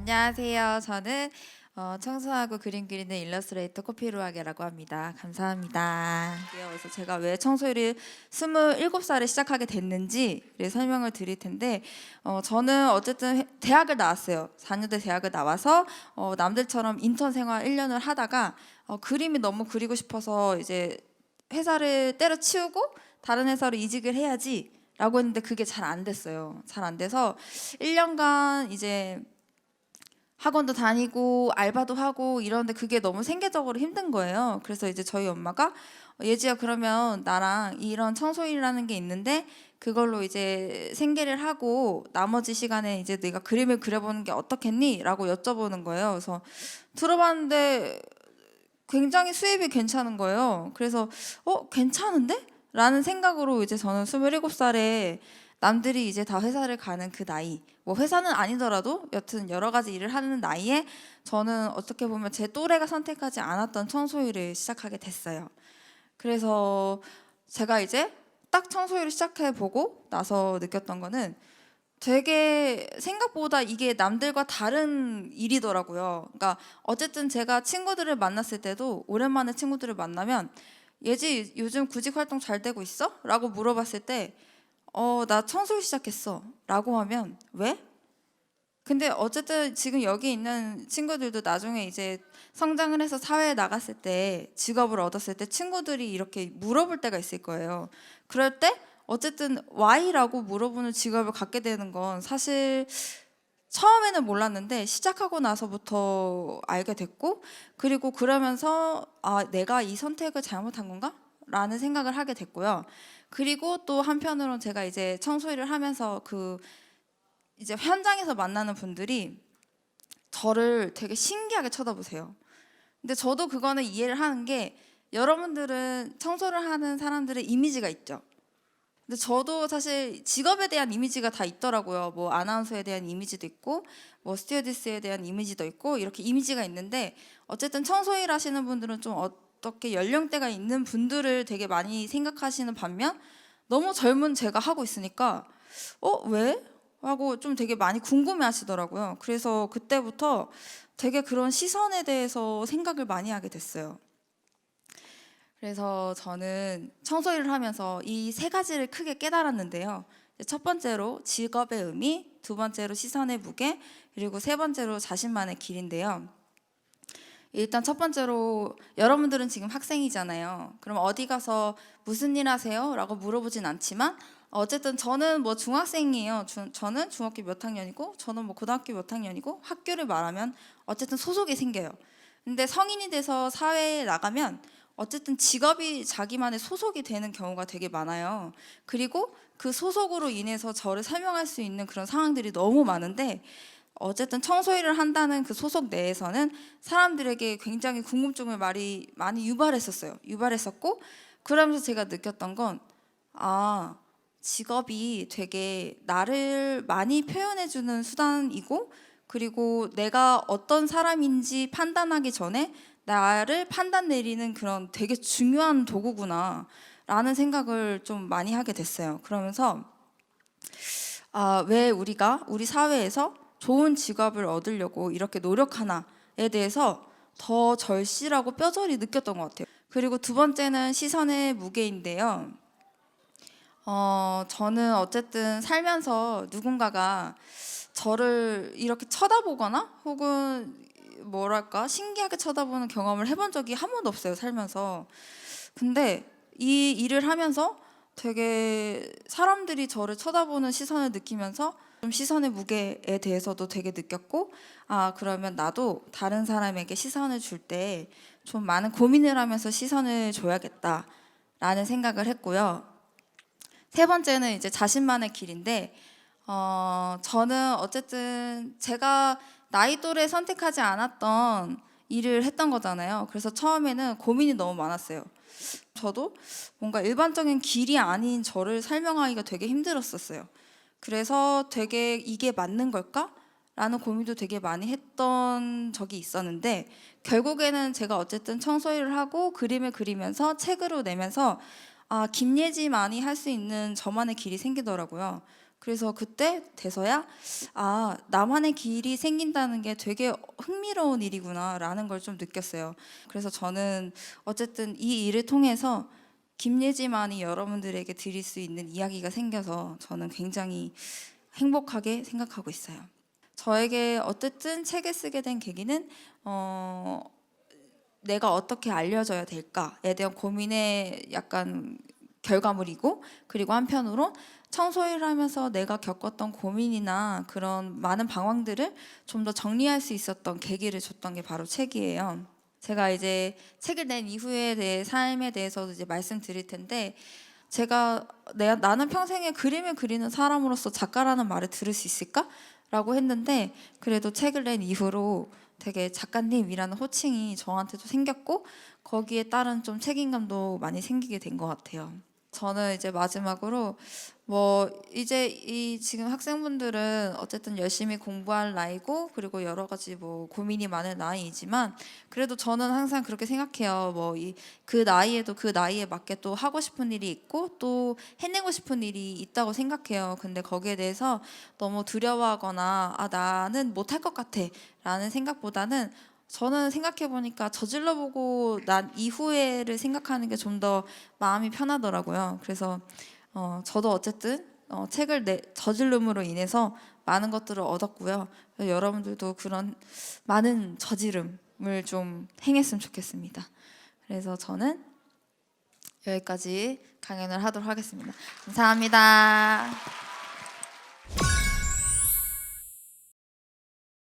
안녕하세요. 저는 청소하고 그림 그리는 일러스트레이터 코피루아게라고 합니다. 감사합니다. 그래서 제가 왜 청소를 27살에 시작하게 됐는지 설명을 드릴 텐데 저는 어쨌든 대학을 나왔어요. 4년대 대학을 나와서 남들처럼 인턴 생활 1년을 하다가 그림이 너무 그리고 싶어서 이제 회사를 때려치우고 다른 회사로 이직을 해야지 라고 했는데 그게 잘 안 됐어요. 잘 안 돼서 1년간 이제 학원도 다니고 알바도 하고 이러는데 그게 너무 생계적으로 힘든 거예요. 그래서 이제 저희 엄마가 예지야 그러면 나랑 이런 청소일이라는 게 있는데 그걸로 이제 생계를 하고 나머지 시간에 이제 네가 그림을 그려보는 게 어떻겠니? 라고 여쭤보는 거예요. 그래서 들어봤는데 굉장히 수입이 괜찮은 거예요. 그래서 괜찮은데? 라는 생각으로 이제 저는 27살에 남들이 이제 다 회사를 가는 그 나이, 뭐 회사는 아니더라도 여튼 여러 가지 일을 하는 나이에 저는 어떻게 보면 제 또래가 선택하지 않았던 청소일을 시작하게 됐어요. 그래서 제가 이제 딱 청소일을 시작해 보고 나서 느꼈던 거는 되게 생각보다 이게 남들과 다른 일이더라고요. 그러니까 어쨌든 제가 친구들을 만났을 때도 오랜만에 친구들을 만나면 예지 요즘 구직 활동 잘 되고 있어? 라고 물어봤을 때 나 청소를 시작했어 라고 하면 왜? 근데 어쨌든 지금 여기 있는 친구들도 나중에 이제 성장을 해서 사회에 나갔을 때 직업을 얻었을 때 친구들이 이렇게 물어볼 때가 있을 거예요. 그럴 때 어쨌든 Y라고 물어보는 직업을 갖게 되는 건 사실 처음에는 몰랐는데 시작하고 나서부터 알게 됐고 그리고 그러면서 내가 이 선택을 잘못한 건가? 라는 생각을 하게 됐고요. 그리고 또 한편으로는 제가 이제 청소일을 하면서 그 이제 현장에서 만나는 분들이 저를 되게 신기하게 쳐다보세요. 근데 저도 그거는 이해를 하는 게 여러분들은 청소를 하는 사람들의 이미지가 있죠. 근데 저도 사실 직업에 대한 이미지가 다 있더라고요. 뭐 아나운서에 대한 이미지도 있고 뭐 스튜어디스에 대한 이미지도 있고 이렇게 이미지가 있는데 어쨌든 청소일 하시는 분들은 좀 어떻게 연령대가 있는 분들을 되게 많이 생각하시는 반면 너무 젊은 제가 하고 있으니까 왜? 하고 좀 되게 많이 궁금해 하시더라고요. 그래서 그때부터 되게 그런 시선에 대해서 생각을 많이 하게 됐어요. 그래서 저는 청소일을 하면서 이 세 가지를 크게 깨달았는데요. 첫 번째로 직업의 의미, 두 번째로 시선의 무게, 그리고 세 번째로 자신만의 길인데요. 일단 첫 번째로 여러분들은 지금 학생이잖아요. 그럼 어디 가서 무슨 일 하세요? 라고 물어보진 않지만 어쨌든 저는 뭐 중학생이에요. 저는 중학교 몇 학년이고 저는 뭐 고등학교 몇 학년이고 학교를 말하면 어쨌든 소속이 생겨요. 근데 성인이 돼서 사회에 나가면 어쨌든 직업이 자기만의 소속이 되는 경우가 되게 많아요. 그리고 그 소속으로 인해서 저를 설명할 수 있는 그런 상황들이 너무 많은데 어쨌든 청소일을 한다는 그 소속 내에서는 사람들에게 굉장히 궁금증을 많이 유발했었고 그러면서 제가 느꼈던 건 직업이 되게 나를 많이 표현해주는 수단이고 그리고 내가 어떤 사람인지 판단하기 전에 나를 판단 내리는 그런 되게 중요한 도구구나 라는 생각을 좀 많이 하게 됐어요. 그러면서 왜 우리 사회에서 좋은 직업을 얻으려고 이렇게 노력하나에 대해서 더 절실하고 뼈저리 느꼈던 것 같아요. 그리고 두 번째는 시선의 무게인데요. 저는 어쨌든 살면서 누군가가 저를 이렇게 쳐다보거나 혹은 뭐랄까 신기하게 쳐다보는 경험을 해본 적이 한 번도 없어요, 살면서. 근데 이 일을 하면서 되게 사람들이 저를 쳐다보는 시선을 느끼면서 좀 시선의 무게에 대해서도 되게 느꼈고 그러면 나도 다른 사람에게 시선을 줄 때 좀 많은 고민을 하면서 시선을 줘야겠다라는 생각을 했고요. 세 번째는 이제 자신만의 길인데 저는 어쨌든 제가 나이 또래 선택하지 않았던 일을 했던 거잖아요. 그래서 처음에는 고민이 너무 많았어요. 저도 뭔가 일반적인 길이 아닌 저를 설명하기가 되게 힘들었었어요. 그래서 되게 이게 맞는 걸까? 라는 고민도 되게 많이 했던 적이 있었는데 결국에는 제가 어쨌든 청소일을 하고 그림을 그리면서 책으로 내면서 김예지만이 할 수 있는 저만의 길이 생기더라고요. 그래서 그때 돼서야 아, 나만의 길이 생긴다는 게 되게 흥미로운 일이구나라는 걸 좀 느꼈어요. 그래서 저는 어쨌든 이 일을 통해서 김예지만이 여러분들에게 드릴 수 있는 이야기가 생겨서 저는 굉장히 행복하게 생각하고 있어요. 저에게 어쨌든 책을 쓰게 된 계기는 내가 어떻게 알려져야 될까에 대한 고민의 약간 결과물이고, 그리고 한편으로 청소일을 하면서 내가 겪었던 고민이나 그런 많은 방황들을 좀 더 정리할 수 있었던 계기를 줬던 게 바로 책이에요. 제가 이제 책을 낸 이후에 내 삶에 대해서도 이제 말씀드릴 텐데, 제가 나는 평생에 그림을 그리는 사람으로서 작가라는 말을 들을 수 있을까? 라고 했는데, 그래도 책을 낸 이후로 되게 작가님이라는 호칭이 저한테도 생겼고, 거기에 따른 좀 책임감도 많이 생기게 된 것 같아요. 저는 이제 마지막으로 뭐 이제 이 지금 학생분들은 어쨌든 열심히 공부할 나이고, 그리고 여러 가지 뭐 고민이 많은 나이이지만, 그래도 저는 항상 그렇게 생각해요. 뭐 그 나이에도 그 나이에 맞게 또 하고 싶은 일이 있고 또 해내고 싶은 일이 있다고 생각해요. 근데 거기에 대해서 너무 두려워하거나 아, 나는 못할 것 같아 라는 생각보다는, 저는 생각해 보니까 저질러 보고 난 이후에를 생각하는 게 좀 더 마음이 편하더라고요. 그래서 저도 어쨌든 책을 저질름으로 인해서 많은 것들을 얻었고요. 여러분들도 그런 많은 저지름을 좀 행했으면 좋겠습니다. 그래서 저는 여기까지 강연을 하도록 하겠습니다. 감사합니다.